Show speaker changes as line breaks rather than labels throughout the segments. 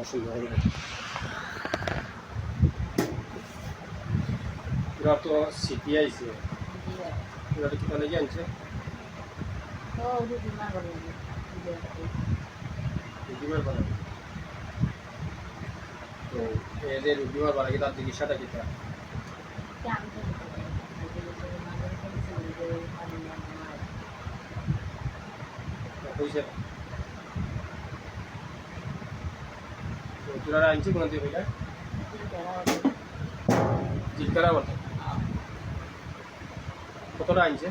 অসুবিধা হবে না। এরা তো সিটি আইছে, এরা কি তাহলে আনছে রুগীমার পালা। তো এই যে রুগীমার পালা কি তার চিকিৎসাটা কি তা হয়েছে? তো তোরা আনছে কোন দিয়ে ভাইয়া জিলকারা বলতে কতটা আনছে?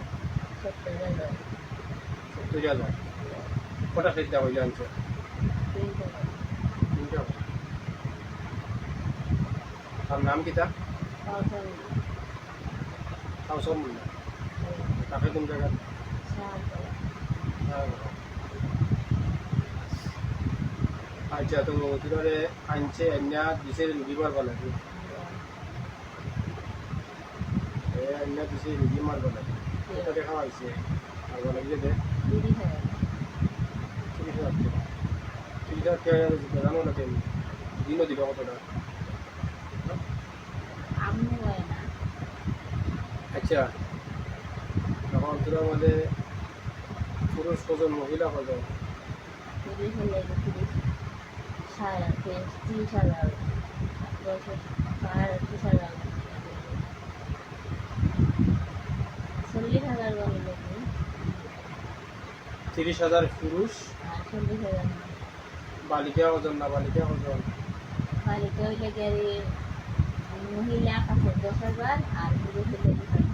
70,000। কটা ফের দেওয়া হইলে আনছে? 3টা। তার নাম কি তা? তাও সব মূল্য তাকে কোন জায়গা? আচ্ছা, তো তোরে আনছে এনা দিছে রুগীমার পালা কি এনা দিছে রুগীমার পালা এটা দেখা হয়েছে আর বলে কি দে 30,000 জানো না কেন দিনও দিবা কতটা? আচ্ছা, তখন তোর মধ্যে পুরুষ কজন মহিলা কজন?
চল্লিশ হাজার
30,000 পুরুষ।
40,000
বালিকা ওজন না বালিকা ওজন?
বালিকা হইলে গেলে মহিলা আছে 10,000 আর পুরুষ হইলে 20,000।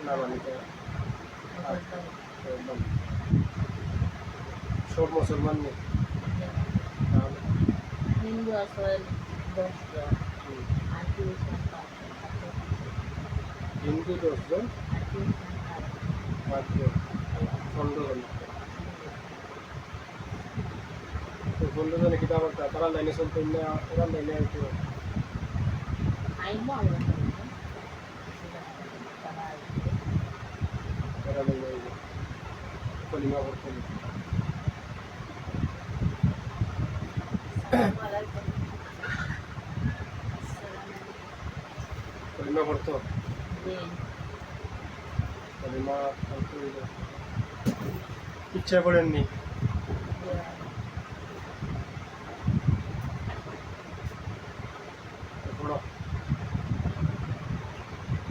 না বালিকা সব মুসলমান নেই?
হিন্দু আছে 10 জন আর খ্রিস্টান 5
হিন্দু 10 জন
আর খ্রিস্টান
5 জন 15 জন। তো 15 জনে কিতা করতে তারা লাইনে চলতে না ওরা লাইনে একটু
আইব আমরা
ওরা লাইনে কলিমা করতে কলিমা করতো কলিমা করতে ইচ্ছা করেননি?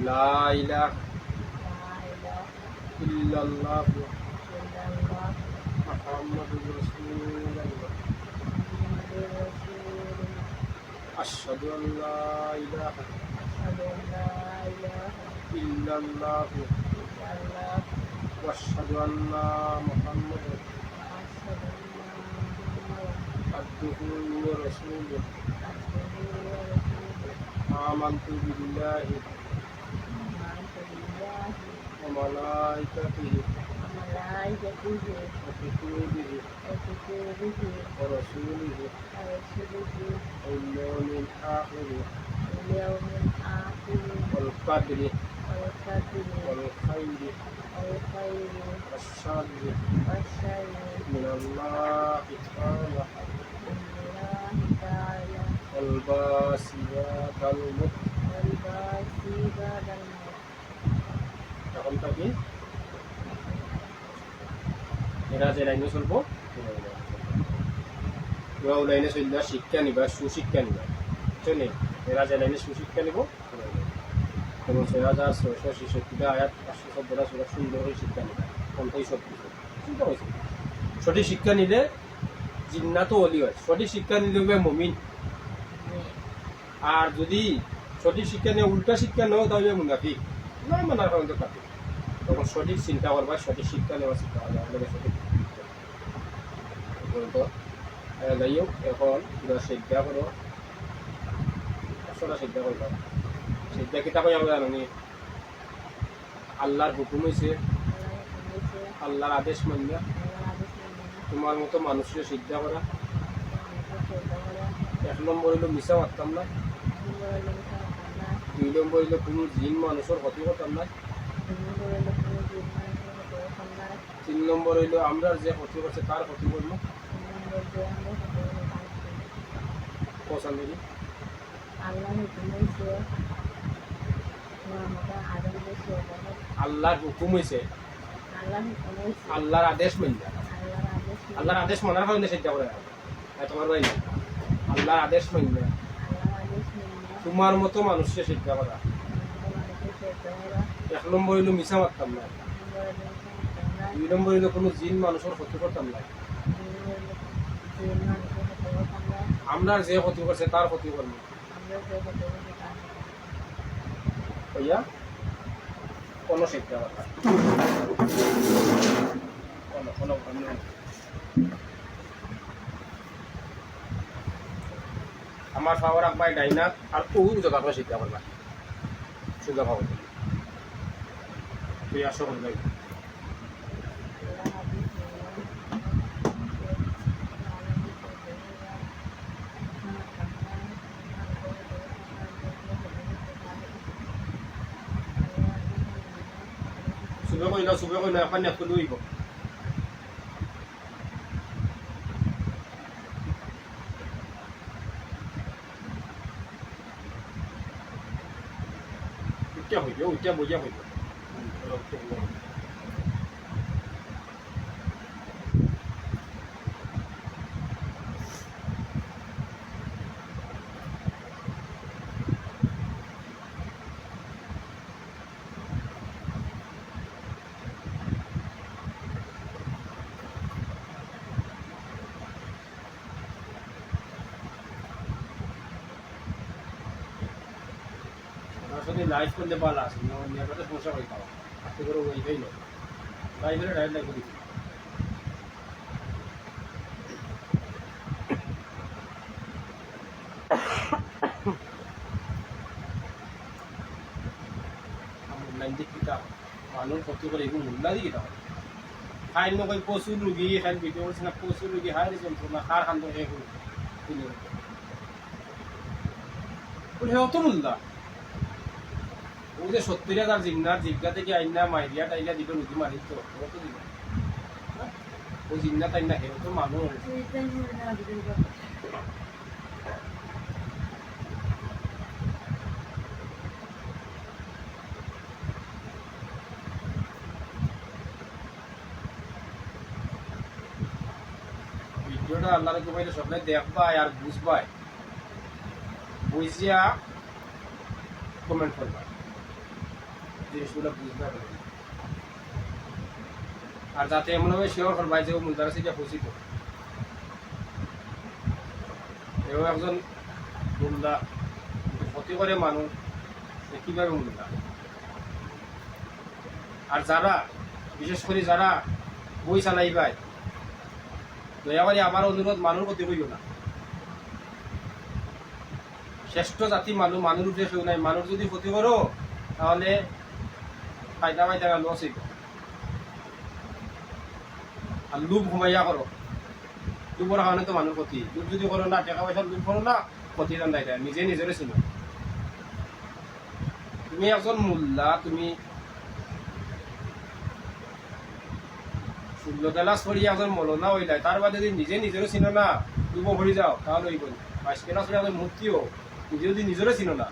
লা ইলাহা ইল্লাল্লাহ মুহাম্মাদুর রাসূলুল্লাহ আশহাদু আল্লা ইলাহা ইল্লাল্লাহ ওয়া আশহাদু আন্না মুহাম্মাদান আবদুহু ওয়া রাসূলুহু আমানতু বিল্লাহি ওয়া মালাইকাতিহি ওয়া কুতুবিহি ওয়া রাসূলিহি ওয়াল ইয়াউমিল আখির ওয়াল কদরি ওয়াল খাইরি ওয়াশ শাররি মিনাল্লাহি তাআলা ওয়াল বাসিয়াতাল মুত। এখন থাকি এরা যে লাইনে চলবো লাইনে চললে শিক্ষা নিবা সুশিক্ষা নিবা বুঝলি? এরা যে লাইনে সুশিক্ষা নিব এবং 6,666টা আয়াত 514টা সূরা সুন্দর করে শিক্ষা নিবা কোনটাই সব কিছু চিন্তা হয়েছে। সঠিক শিক্ষা নিলে জিন্নাত ওলি হয়, সঠিক শিক্ষা নিলে হবে মুমিন। আর যদি সঠিক শিক্ষা নিয়ে উল্টা শিক্ষা নেও তাহলে মুনাফিক নয়, মানার কারণে কাটে। তখন সঠিক চিন্তা করবা, সঠিক শিক্ষা নেওয়া শিক্ষা হবে আমাদের সঠিক যাই হোক। এখন শিক্ষা করো, আসলে শিক্ষা করবা। শিক্ষা কিতা কই আমরা জানি আল্লাহর হুকুম হয়েছে, আল্লাহর আদেশ মান্য তোমার মতো মানুষের শিক্ষা করা। 1 নম্বর হইল মিশা মারতাম না, 2 নম্বর হইল কোনো জিন মানুষের ক্ষতি করতাম না, 3 নম্বর হইল আমরা যে ক্ষতি করছে তার ক্ষতি করবো,
বলতে আমরা সকলে কাজ করি।
পছন্দ নেই
আল্লাহ হুকুম হয়েছে আমাকে আদম দেশে
আল্লাহর হুকুম হয়েছে
আল্লাহ হুকুম হয়েছে
আল্লাহর আদেশ মানবে
আল্লাহর আদেশ
আল্লাহর আদেশ মানার কারণে সেটা করে তোমার ভাই না আল্লাহর আদেশ মানবে
আল্লাহর আদেশ মেনে
তোমার মতো মানুষকে শিক্ষা করা
মানুষের সেটা ওরা
1 নম্বর হইলো মিশা মারতাম না 2 নম্বর হইলো কোনো জিন মানুষের ক্ষতি করতাম না আমরা যে ক্ষতি করছে তার ক্ষতি করবো হইয়া কোনো শিক্ষা কথা কোনো আমার পাওয়ার একবার ডাইনা আর ওই জগা করে শিক্ষা করবা সুযোগ পাবো তুই আসো করবে সুবে কইলা এখন একটু লইব উঠা হইব উঠা বইয়া হইব আসলে লাইভ করলে ভালো আছে নেটওয়ার্কে সমস্যা হয়ে পাওয়া আজকে করে ওইটাই নয় লাইভের ডাইরেক্ট লাইভ করি অনলাইন দিকিটা মানুষ ক্ষতি করে এগুলো মূল্যা দিকিটা খাই নকই প্রচুর রুগী খাই ভিডিও করছে না প্রচুর রুগী হাই যন্ত্রণা কার খান তো এগুলো অত মূল্যা ও যে 70,000 জিন্নার জিজ্ঞা থেকে আইনা মাইরিয়া টাইলা দিল রুগী মারি তো কত দিল ও জিন্না তাই না হেও তো মানুষ ভিডিওটা আল্লাহর কইলে সবাই দেখবাই আর বুঝবাই বুঝিয়া কমেন্ট করবা জিনিসগুলো বুঝতে পারবে আর যাতে এমনভাবে শিওর করবা যে ও মুলতার সিটা পরিচিত এও একজন মুল্লা ক্ষতি করে মানুষ কিভাবে মুল্লা আর যারা বিশেষ করে যারা বই চালাইবাই দয়া করে আমার অনুরোধ মানুষ ক্ষতি করিও না শ্রেষ্ঠ জাতি মানুষ মানুষ উঠে কেউ নাই মানুষ যদি ক্ষতি করো তাহলে ফায়দা পাইতে গেল লস হইব আর লুপ ঘুমাইয়া করো লুপর কারণে তো মানুষ ক্ষতি লুপ যদি করো না টাকা পয়সা লুপ করো না ক্ষতি জানাই দেয় নিজে নিজের চিনো তুমি একজন মোল্লা তুমি 16 ক্লাস পড়ি একজন মৌলানা হইলাই তার বাদে যদি নিজে নিজেরও চিনো না লুপ ভরি যাও তাহলে হইব 22 ক্লাস পড়ি একজন মূর্তিও নিজে যদি নিজেরও চিনো না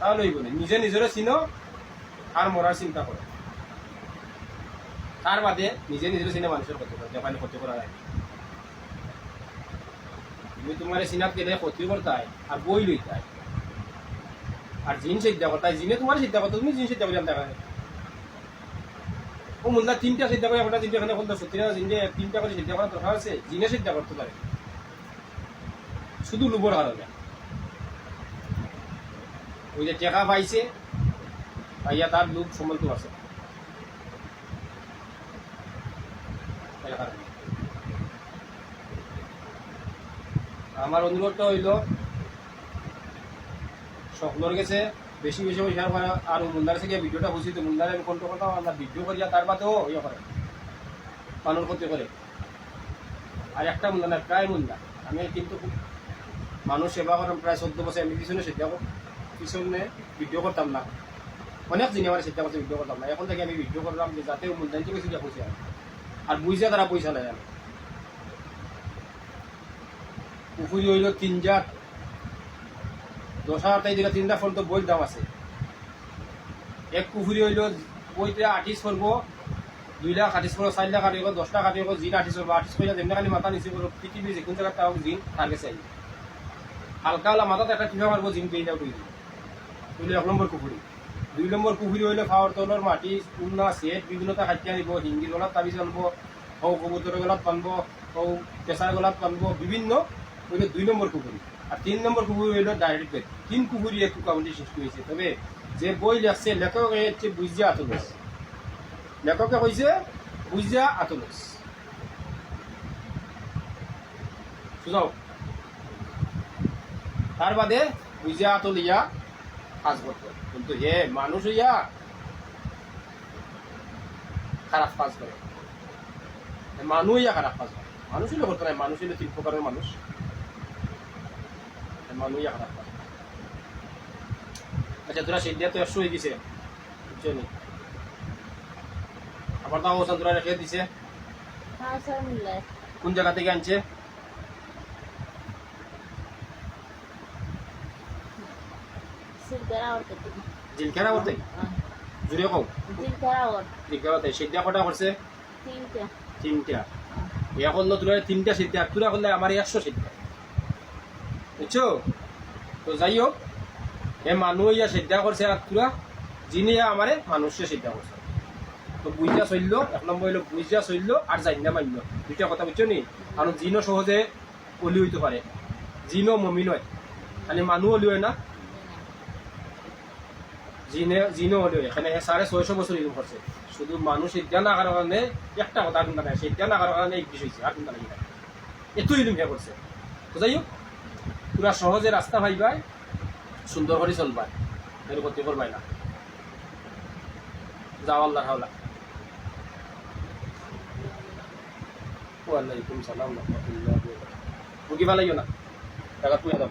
তাহলে হইব না নিজে নিজেরও চিনো আর মরার চিন্তা করো তার বাদে নিজে নিজের চিনে মানুষের ক্ষতি করে দেখালে ক্ষতি করা যায় তুমি তোমার চিনাত গেলে ক্ষতি করতাই আর বই লইতাই আর জিন সিদ্ধা করতাই জিনে তোমার সিদ্ধা করতো তুমি জিন সিদ্ধা করে দেখা ও মোল্লা 3টা সিদ্ধা করে একটা 3টা এখানে বলতো 70 জিনে 3টা করে সিদ্ধা করার দরকার আছে জিনে সিদ্ধা করতে পারে শুধু লুবর কারণে ওই যে টাকা পাইছে পাইয়া তার লোক সম্বন্ধ আছে আমার অনুরোধটা হইল সকলের কাছে বেশি বেশি শেয়ার করা আর মুন্দার থেকে ভিডিওটা বুঝি তো মুন্দারে আমি কোনটা কথা আমরা ভিডিও করিয়া তার বাদেও ইয়ে করে মানুষ ক্ষতি করে আর একটা মুন্দা না প্রায় মুন্দা আমি কিন্তু মানুষ সেবা করেন প্রায় 14 বছর আমি পিছনে ভিডিও করতাম না অনেক জিনিস আমার চিন্তা করতে ভিডিও করতাম না এখন থেকে আমি ভিডিও করলাম যে যাতে মুন্দানিতে বেশি পয়সা আর বুঝিয়া তারা পয়সা নেয় পুকুরি হইল 3,000 10,000 টাকা দিকে 3টা পর্যন্ত বইয়ের দাম আছে। এক পুকুরি হইল বইটা 28 করবো, 2 লাখ 28 করবো, 4 লাখ 28 করবো, 10 লাখ 28 করবো, জিন 28 করবো, 28 করে যেমনি খালি মাথা নিচে করবো পৃথিবীর যে কোন জায়গায় তাও জিন তার কাছে আইব। হালকা হলা মাথাতে একটা টিপা মারবো, জিন পেয়ে যাও তুই। 1 নম্বর পুকুরি। 2 নম্বর পুকুরি হইলে খাওয়ার তলর মাটি উন্না সেট বিভিন্নতা খাদ্য আনিব, হিঙ্গির গলাত তাবিজ আনবো, হৌ কবুতরের গলাত বানবো, হৌ পেশার গলাত বানবো, বিভিন্ন হইলে 2 নম্বর পুকুরি। আর 3 নম্বর পুকুরি হইল ডাইরেক্ট বেড। 3 পুকুরি একটু কাউন্টি সৃষ্টি হয়েছে। তবে যে বই লেখছে লেখক হচ্ছে বুঝিয়া আতলস, লেখকে কইছে বুঝিয়া আতলস শুনাও। তার বাদে বুঝিয়া আতলিয়া কাজ করতো, কিন্তু হে মানুষ হইয়া খারাপ কাজ করে, মানুষ হইয়া খারাপ কাজ করে। মানুষ হইলে করতে নাই, মানুষ হইলে 3 প্রকারের মানুষ, মানুষ হইয়া খারাপ কাজ। আচ্ছা তোরা সেই দিয়া তো 100 হয়ে গেছে, বুঝছো নি? আবার তাও ওসান তোরা রেখে দিছে।
হ্যাঁ স্যার মিলে
কোন জায়গা থেকে আনছে?
সিলকারা ওর থেকে
জিলকেরা করতে জুড়ে কও
জিলকারা ওর
জিলকেরা করতে সেটা কটা করছে?
3টা
3টা। ইয়া করলো তোরা 3টা সিদ্ধা, তোরা করলে আমার 100 সিদ্ধা, বুঝছো? তো যাই হোক, এ মানুষ ইয়া সিদ্ধা করছে আর তোরা যিনি আমারে মানুষে সিদ্ধা করছে। তো বুঝা চললো, 1 নম্বর হইলো বুঝা চললো আর জান্না মান্য, 2টা কথা বুঝছো নি? কারণ জিনও সহজে অলি হইতে পারে, জিনও মমিন হয়, খালি মানুষ অলি হয় না, জিনও অলি হয়। এখানে 650 বছর ইলম করছে, শুধু মানুষ সিদ্ধা না করার কারণে একটা কথা চিন্তা নাই, সিদ্ধা না করার কারণে 21 হয়েছে, আর চিন্তা নাই, এত ইলম হে করছে। তো যাই হোক, পুরা সহজে রাস্তা পাইবাই, সুন্দর করে চলবাই, এর ক্ষতি করবাই না। যাও আল্লাহ হাওলা। ওয়ালাইকুম সালাম ওয়া রাহমাতুল্লাহি ওয়া বারাকাতুহু। বুকি ভালো না, টাকা তুই দাও।